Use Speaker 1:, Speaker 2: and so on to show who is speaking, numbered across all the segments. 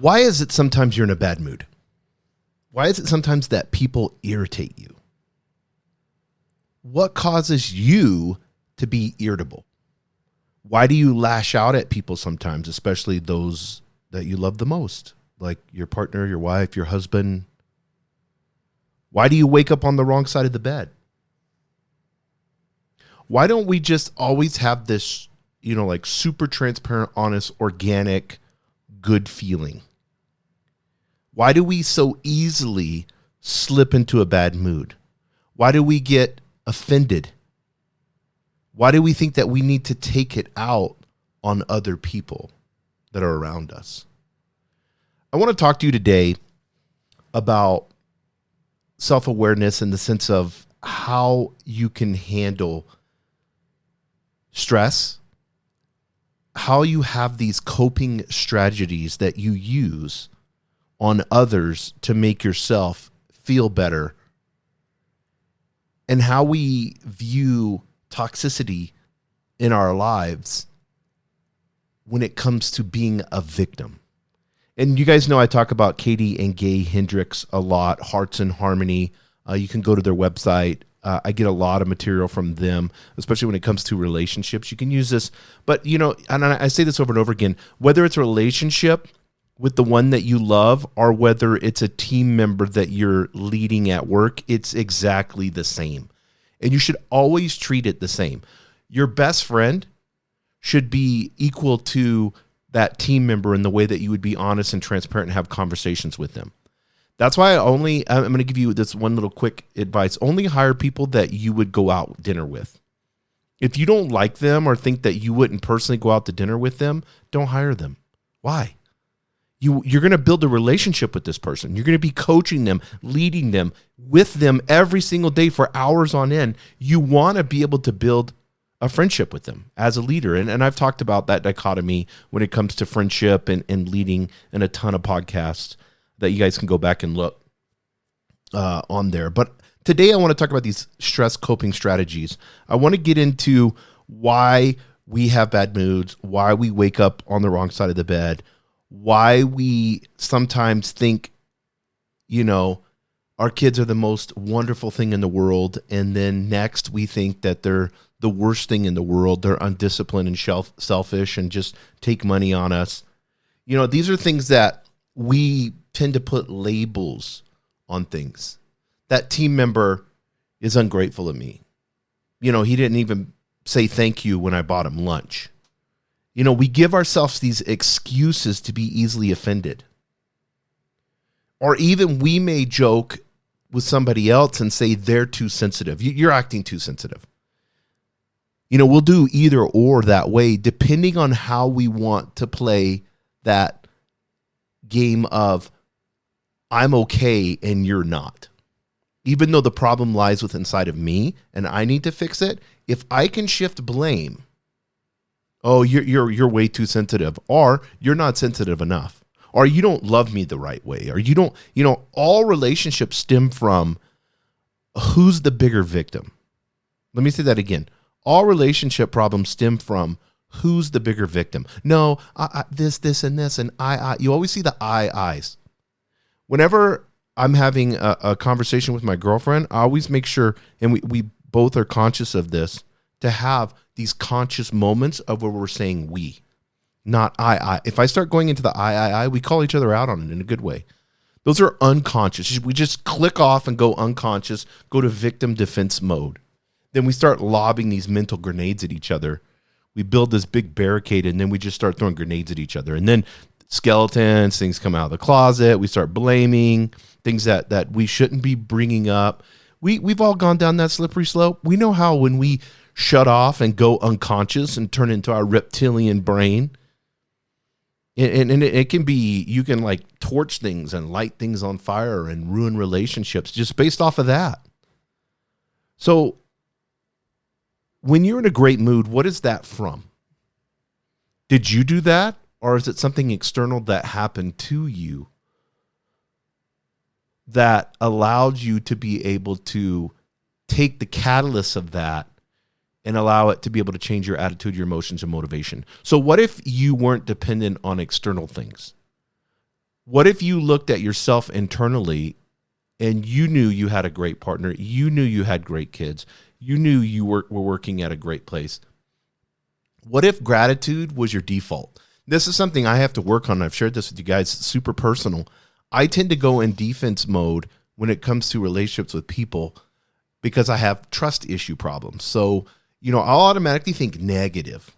Speaker 1: Why is it sometimes you're in a bad mood? Why is it sometimes that people irritate you? What causes you to be irritable? Why do you lash out at people sometimes, especially those that you love the most, like your partner, your wife, your husband? Why do you wake up on the wrong side of the bed? Why don't we just always have this, like super transparent, honest, organic, good feeling? Why do we so easily slip into a bad mood? Why do we get offended? Why do we think that we need to take it out on other people that are around us? I want to talk to you today about self-awareness in the sense of how you can handle stress, how you have these coping strategies that you use on others to make yourself feel better, and how we view toxicity in our lives when it comes to being a victim. And you guys know I talk about Katie and Gay Hendricks a lot, Hearts in Harmony. You can go to their website. I get a lot of material from them, especially when it comes to relationships. You can use this, but and I say this over and over again, whether it's a relationship with the one that you love or whether it's a team member that you're leading at work, it's exactly the same. And you should always treat it the same. Your best friend should be equal to that team member in the way that you would be honest and transparent and have conversations with them. That's why I'm going to give you this one little quick advice. Only hire people that you would go out dinner with. If you don't like them or think that you wouldn't personally go out to dinner with them, don't hire them. Why? You're going to build a relationship with this person. You're going to be coaching them, leading them, with them every single day for hours on end. You want to be able to build a friendship with them as a leader. And I've talked about that dichotomy when it comes to friendship and leading in a ton of podcasts that you guys can go back and look on there. But today I want to talk about these stress coping strategies. I want to get into why we have bad moods, why we wake up on the wrong side of the bed, why we sometimes think, our kids are the most wonderful thing in the world. And then next we think that they're the worst thing in the world. They're undisciplined and selfish and just take money on us. These are things that we tend to put labels on things. That team member is ungrateful of me. He didn't even say thank you when I bought him lunch. We give ourselves these excuses to be easily offended. Or even we may joke with somebody else and say they're too sensitive. You're acting too sensitive. We'll do either or that way, depending on how we want to play that game of I'm okay and you're not. Even though the problem lies with inside of me and I need to fix it, if I can shift blame, oh, you're way too sensitive, or you're not sensitive enough, or you don't love me the right way, or you don't, all relationships stem from who's the bigger victim. Let me say that again. All relationship problems stem from who's the bigger victim. No, this, and this, and I. You always see the I's. Whenever I'm having a conversation with my girlfriend, I always make sure, and we both are conscious of this, to have these conscious moments of where we're saying we, not I. If I start going into the I, we call each other out on it in a good way. Those are unconscious. We just click off and go unconscious, go to victim defense mode. Then we start lobbing these mental grenades at each other. We build this big barricade, and then we just start throwing grenades at each other. And then skeletons, things come out of the closet. We start blaming things that we shouldn't be bringing up. We've all gone down that slippery slope. We know how when we shut off and go unconscious and turn into our reptilian brain, and it can be, you can like torch things and light things on fire and ruin relationships just based off of that. So when you're in a great mood, what is that from? Did you do that? Or is it something external that happened to you that allowed you to be able to take the catalyst of that and allow it to be able to change your attitude, your emotions, and motivation? So what if you weren't dependent on external things? What if you looked at yourself internally and you knew you had a great partner, you knew you had great kids, you knew you were working at a great place? What if gratitude was your default? This is something I have to work on. I've shared this with you guys. It's super personal. I tend to go in defense mode when it comes to relationships with people because I have trust issue problems. So, I'll automatically think negative.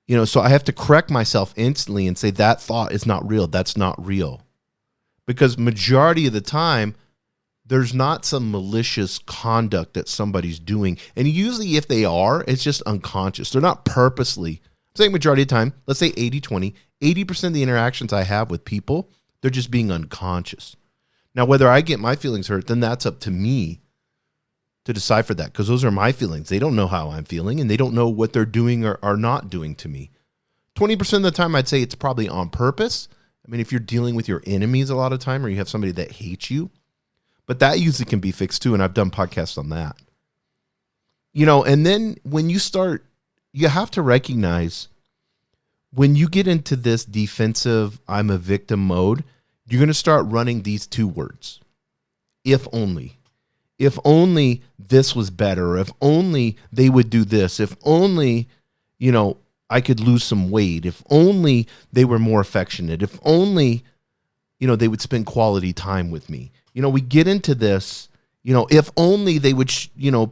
Speaker 1: So I have to correct myself instantly and say that thought is not real. That's not real. Because majority of the time, there's not some malicious conduct that somebody's doing. And usually if they are, it's just unconscious. They're not purposely. I'm saying majority of the time, let's say 80-20, 80% of the interactions I have with people, they're just being unconscious. Now, whether I get my feelings hurt, then that's up to me to decipher that, because those are my feelings. They don't know how I'm feeling, and they don't know what they're doing or are not doing to me. 20% of the time, I'd say it's probably on purpose. I mean, if you're dealing with your enemies a lot of time, or you have somebody that hates you, but that usually can be fixed too, and I've done podcasts on that. And then when you start, you have to recognize when you get into this defensive, I'm a victim mode, you're going to start running these two words. If only. If only this was better. If only they would do this. If only, I could lose some weight. If only they were more affectionate. If only, they would spend quality time with me. We get into this, if only they would,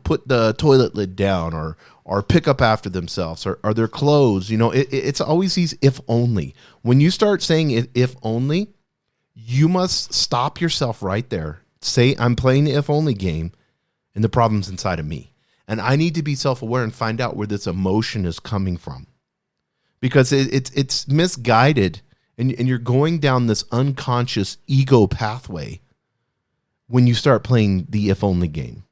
Speaker 1: put the toilet lid down or pick up after themselves or their clothes. It's always these if only. When you start saying if only, you must stop yourself right there. Say, I'm playing the if only game and the problem's inside of me. And I need to be self-aware and find out where this emotion is coming from. Because it's misguided and you're going down this unconscious ego pathway when you start playing the if only game.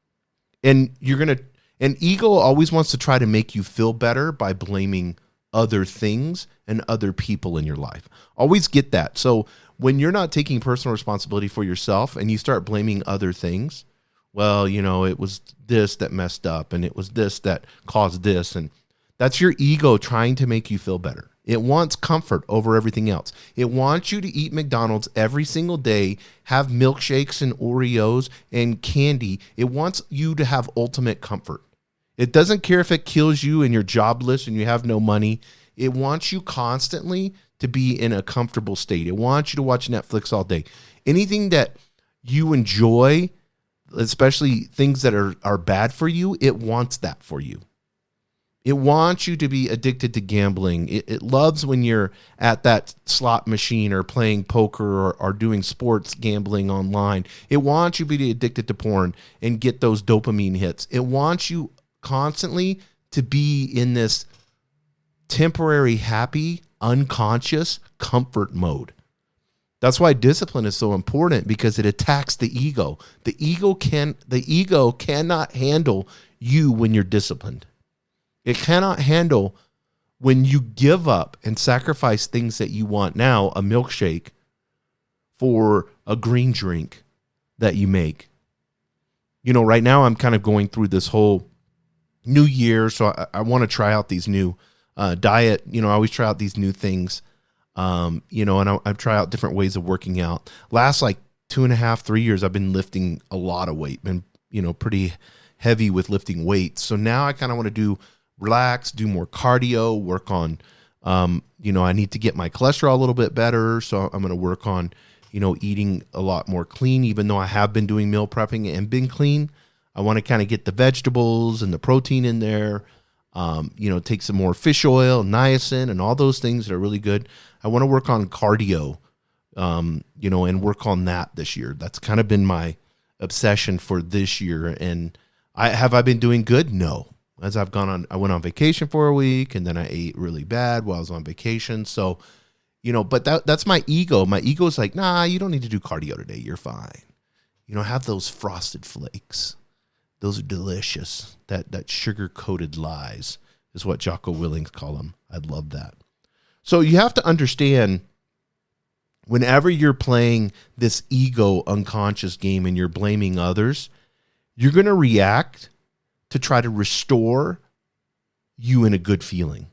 Speaker 1: And ego always wants to try to make you feel better by blaming other things and other people in your life. Always get that. So when you're not taking personal responsibility for yourself and you start blaming other things, well, it was this that messed up and it was this that caused this. And that's your ego trying to make you feel better. It wants comfort over everything else. It wants you to eat McDonald's every single day, have milkshakes and Oreos and candy. It wants you to have ultimate comfort. It doesn't care if it kills you and you're jobless and you have no money. It wants you constantly to be in a comfortable state. It wants you to watch Netflix all day. Anything that you enjoy, especially things that are bad for you, it wants that for you. It wants you to be addicted to gambling. It loves when you're at that slot machine or playing poker or doing sports gambling online. It wants you to be addicted to porn and get those dopamine hits. It wants you constantly to be in this temporary, happy, unconscious comfort mode. That's why discipline is so important, because it attacks the ego. The ego cannot handle you when you're disciplined. It cannot handle when you give up and sacrifice things that you want now, a milkshake, for a green drink that you make. Right now I'm kind of going through this whole new year, so I want to try out these new diet. I always try out these new things, and I've tried out different ways of working out. Last 2.5, 3 years, I've been lifting a lot of weight, been, pretty heavy with lifting weights. So now I kind of want to relax, do more cardio, work on, I need to get my cholesterol a little bit better. So I'm going to work on, eating a lot more clean, even though I have been doing meal prepping and been clean. I want to kind of get the vegetables and the protein in there, take some more fish oil, niacin, and all those things that are really good. I want to work on cardio, and work on that this year. That's kind of been my obsession for this year. And I been doing good? No. As I went on vacation for a week, and then I ate really bad while I was on vacation. So, but that's my ego. My ego is like, nah, you don't need to do cardio today. You're fine. Have those frosted flakes. Those are delicious. That sugar-coated lies is what Jocko Willink call them. I love that. So you have to understand, whenever you're playing this ego unconscious game and you're blaming others, you're going to react to try to restore you in a good feeling.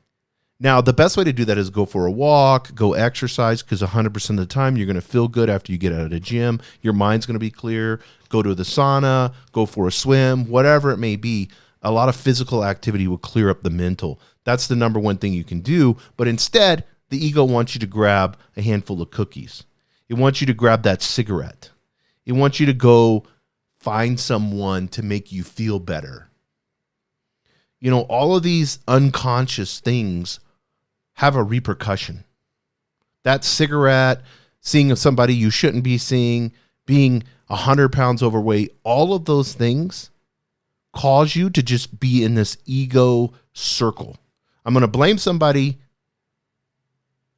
Speaker 1: Now, the best way to do that is go for a walk, go exercise, because 100% of the time you're going to feel good after you get out of the gym. Your mind's going to be clear. Go to the sauna, go for a swim, whatever it may be. A lot of physical activity will clear up the mental. That's the number one thing you can do. But instead, the ego wants you to grab a handful of cookies. It wants you to grab that cigarette. It wants you to go find someone to make you feel better. You know, all of these unconscious things have a repercussion. That cigarette, seeing somebody you shouldn't be seeing, being 100 pounds overweight, all of those things cause you to just be in this ego circle. I'm going to blame somebody.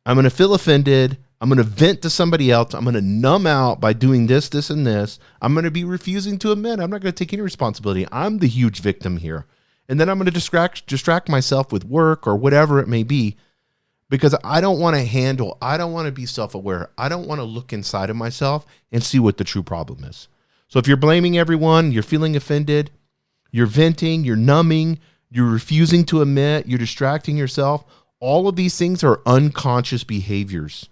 Speaker 1: I'm going to feel offended. I'm going to vent to somebody else. I'm going to numb out by doing this, this, and this. I'm going to be refusing to admit I'm not going to take any responsibility. I'm the huge victim here. And then I'm going to distract myself with work or whatever it may be, because I don't want to be self-aware. I don't want to look inside of myself and see what the true problem is. So if you're blaming everyone, you're feeling offended, you're venting, you're numbing, you're refusing to admit, you're distracting yourself, all of these things are unconscious behaviors.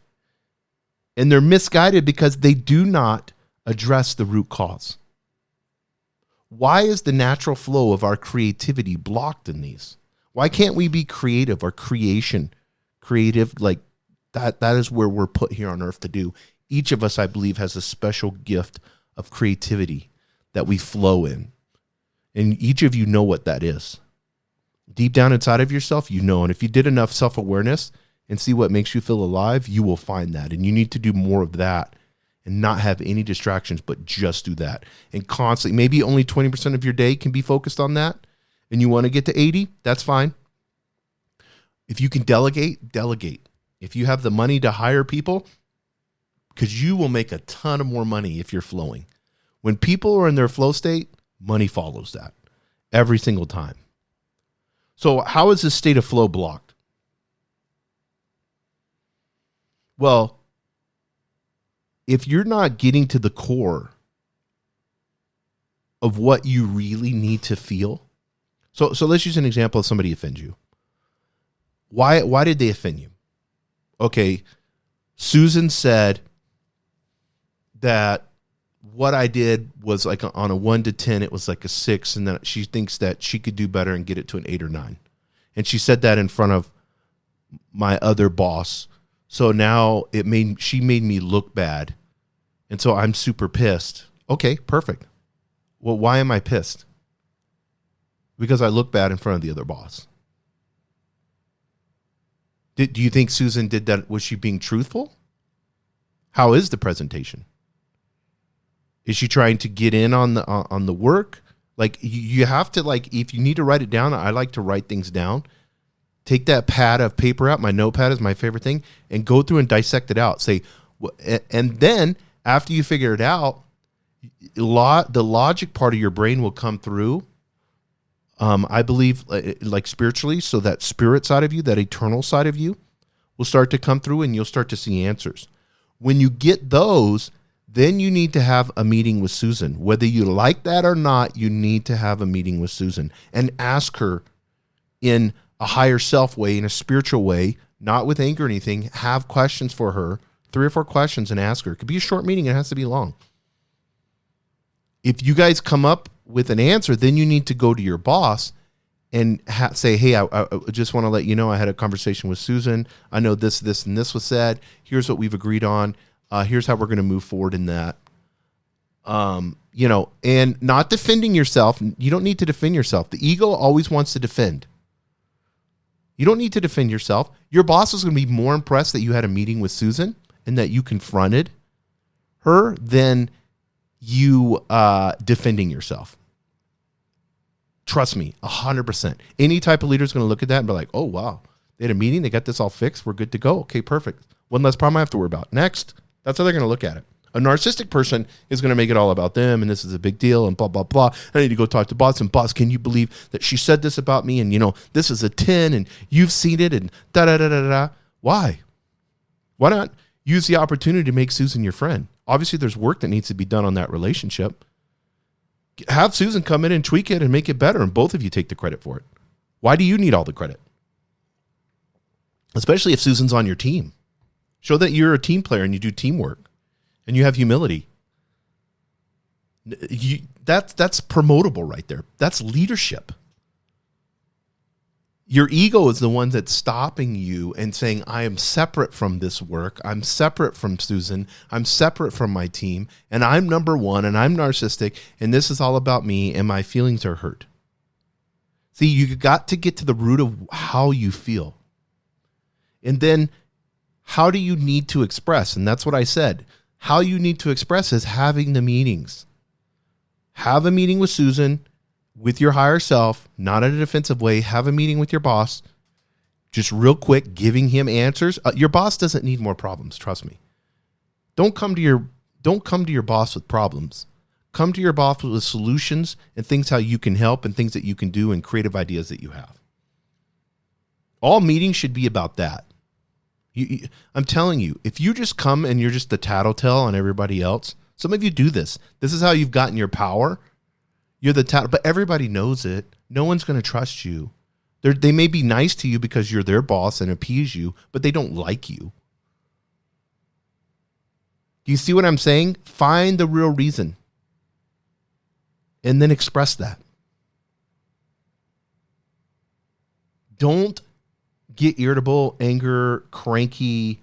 Speaker 1: And they're misguided because they do not address the root cause. Why is the natural flow of our creativity blocked in these? Why can't we be creative or creative? Like that is where we're put here on earth to do. Each of us, I believe, has a special gift of creativity that we flow in. And each of you know what that is. Deep down inside of yourself, you know. And if you did enough self-awareness and see what makes you feel alive, you will find that. And you need to do more of that and not have any distractions, but just do that. And constantly, maybe only 20% of your day can be focused on that. And you want to get to 80, that's fine. If you can delegate, delegate. If you have the money to hire people, because you will make a ton of more money if you're flowing. When people are in their flow state, money follows that every single time. So how is this state of flow blocked? Well, if you're not getting to the core of what you really need to feel. So let's use an example of somebody offends you. Why did they offend you? Okay, Susan said that what I did was like on a 1 to 10, it was like a 6, and then she thinks that she could do better and get it to an 8 or 9. And she said that in front of my other boss. So now she made me look bad. And so I'm super pissed. Okay, perfect. Well, why am I pissed? Because I look bad in front of the other boss. Do you think Susan did that? Was she being truthful? How is the presentation? Is she trying to get in on the work? Like you have to, like, if you need to write it down, I like to write things down. Take that pad of paper out. My notepad is my favorite thing, and go through and dissect it out. Say, and then after you figure it out, the logic part of your brain will come through. I believe, like spiritually, so that spirit side of you, that eternal side of you, will start to come through, and you'll start to see answers. When you get those, then you need to have a meeting with Susan. Whether you like that or not, you need to have a meeting with Susan and ask her in a higher self way, in a spiritual way, not with anger or anything. Have questions for her, 3 or 4 questions, and ask her. It could be a short meeting. It has to be long. If you guys come up with an answer, then you need to go to your boss and say, hey, I just want to let you know I had a conversation with Susan. I know this, and this was said. Here's what we've agreed on. Here's how we're going to move forward in that. And not defending yourself. You don't need to defend yourself. The ego always wants to defend. You don't need to defend yourself. Your boss is going to be more impressed that you had a meeting with Susan and that you confronted her than you defending yourself. Trust me, 100%. Any type of leader is going to look at that and be like, oh, wow, they had a meeting. They got this all fixed. We're good to go. Okay, perfect. One less problem I have to worry about. Next. That's how they're going to look at it. A narcissistic person is going to make it all about them, and this is a big deal, and blah, blah, blah. I need to go talk to boss, and boss, can you believe that she said this about me? And, this is a 10, and you've seen it, and da-da-da-da-da. Why? Why not use the opportunity to make Susan your friend? Obviously, there's work that needs to be done on that relationship. Have Susan come in and tweak it and make it better, and both of you take the credit for it. Why do you need all the credit? especially if Susan's on your team. Show that you're a team player and you do teamwork and you have humility. That's promotable right there. That's leadership. Your ego is the one that's stopping you and saying, I am separate from this work. I'm separate from Susan. I'm separate from my team. And I'm number one and I'm narcissistic. And this is all about me and my feelings are hurt. See, you got to get to the root of how you feel. And then how do you need to express? And that's what I said. How you need to express is having the meetings. Have a meeting with Susan, with your higher self, not in a defensive way. Have a meeting with your boss, just real quick, giving him answers. Your boss doesn't need more problems. Trust me. Don't come to your boss with problems. Come to your boss with solutions and things how you can help and things that you can do and creative ideas that you have. All meetings should be about that. I'm telling you, if you just come and you're just the tattletale on everybody else, some of you do this. This is how you've gotten your power. You're the tattle, but everybody knows it. No one's going to trust you. They may be nice to you because you're their boss and appease you, but they don't like you. Do you see what I'm saying? Find the real reason and then express that. Don't get irritable, anger, cranky,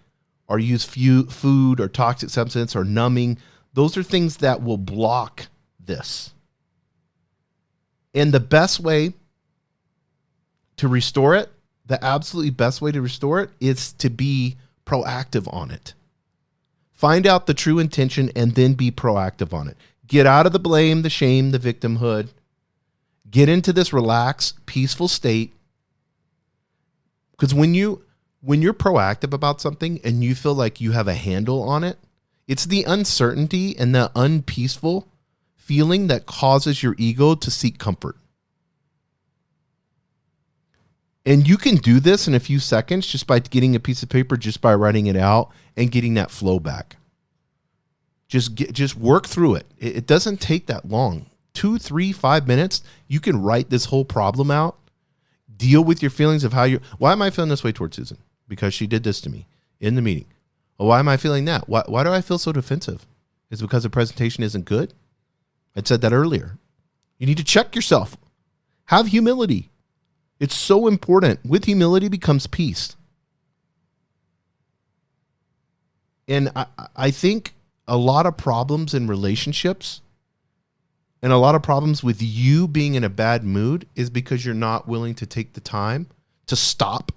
Speaker 1: or use food or toxic substance or numbing. Those are things that will block this. And the best way to restore it, the absolutely best way to restore it is to be proactive on it. Find out the true intention and then be proactive on it. Get out of the blame, the shame, the victimhood. Get into this relaxed, peaceful state. Because when you're proactive about something and you feel like you have a handle on it, it's the uncertainty and the unpeaceful feeling that causes your ego to seek comfort. And you can do this in a few seconds just by getting a piece of paper, just by writing it out and getting that flow back. Just work through it. It doesn't take that long. 2, 3, 5 minutes, you can write this whole problem out. Deal with your feelings of why am I feeling this way towards Susan? Because she did this to me in the meeting. Or why am I feeling that? Why do I feel so defensive? Is it because the presentation isn't good? I said that earlier. You need to check yourself. Have humility. It's so important. With humility becomes peace. And I think a lot of problems in relationships and a lot of problems with you being in a bad mood is because you're not willing to take the time to stop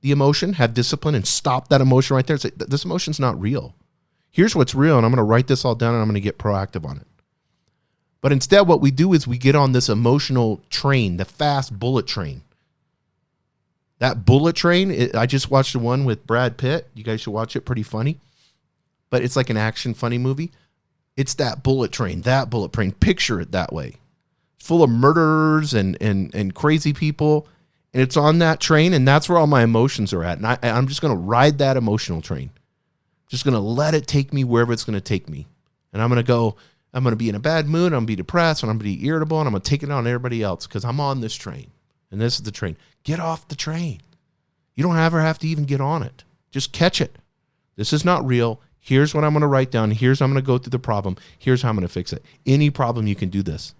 Speaker 1: the emotion, have discipline, and stop that emotion right there. Say, this emotion's not real. Here's what's real, and I'm going to write this all down, and I'm going to get proactive on it. But instead, what we do is we get on this emotional train, the fast bullet train. That bullet train, I just watched the one with Brad Pitt. You guys should watch it. Pretty funny. But it's like an action funny movie. It's that bullet train. Picture it that way. Full of murderers and crazy people. And it's on that train, and that's where all my emotions are at. And I'm just going to ride that emotional train. Just going to let it take me wherever it's going to take me. And I'm going to be in a bad mood. I'm going to be depressed, and I'm going to be irritable, and I'm going to take it on everybody else because I'm on this train. And this is the train. Get off the train. You don't ever have to even get on it. Just catch it. This is not real. Here's what I'm going to write down. Here's how I'm going to go through the problem. Here's how I'm going to fix it. Any problem, you can do this.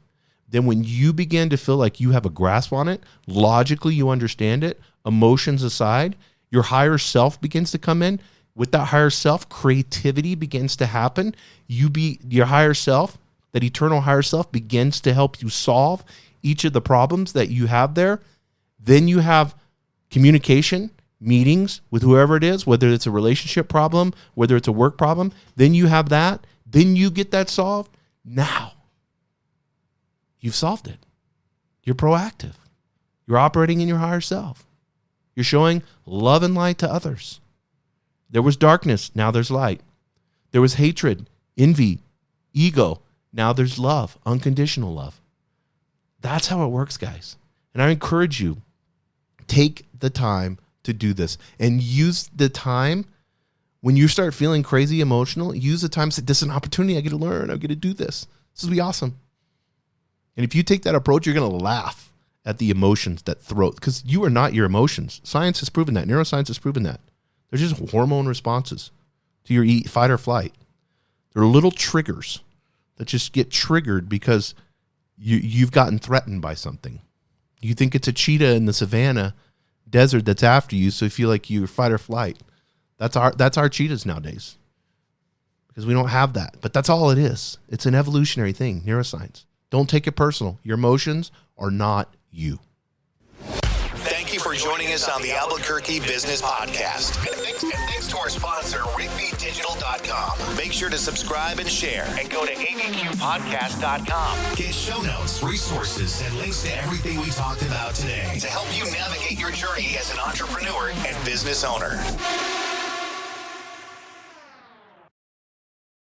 Speaker 1: Then when you begin to feel like you have a grasp on it, logically you understand it, emotions aside, your higher self begins to come in. With that higher self, creativity begins to happen. Your higher self, that eternal higher self, begins to help you solve each of the problems that you have there. Then you have communication, meetings with whoever it is, whether it's a relationship problem, whether it's a work problem. Then you have that. Then you get that solved. Now, you've solved it. You're proactive. You're operating in your higher self. You're showing love and light to others. There was darkness. Now there's light. There was hatred, envy, ego. Now there's love, unconditional love. That's how it works, guys. And I encourage you, take the time to do this and use the time when you start feeling crazy emotional. Use the time to say, this is an opportunity. I get to learn. I get to do this. This will be awesome. And if you take that approach, you're going to laugh at the emotions that throw, because you are not your emotions. Science has proven that. Neuroscience has proven that. They're just hormone responses to your eat, fight, or flight. They're little triggers that just get triggered because you've gotten threatened by something. You think it's a cheetah in the savannah desert that's after you, so you feel like you're fight or flight. That's our cheetahs nowadays, because we don't have that. But that's all it is. It's an evolutionary thing, neuroscience. Don't take it personal. Your emotions are not you.
Speaker 2: Thank you for joining us on the Albuquerque Business Podcast. And thanks to our sponsor, RigbyDigital.com. Make sure to subscribe and share. And go to abqpodcast.com. Get show notes, resources, and links to everything we talked about today to help you navigate your journey as an entrepreneur and business owner.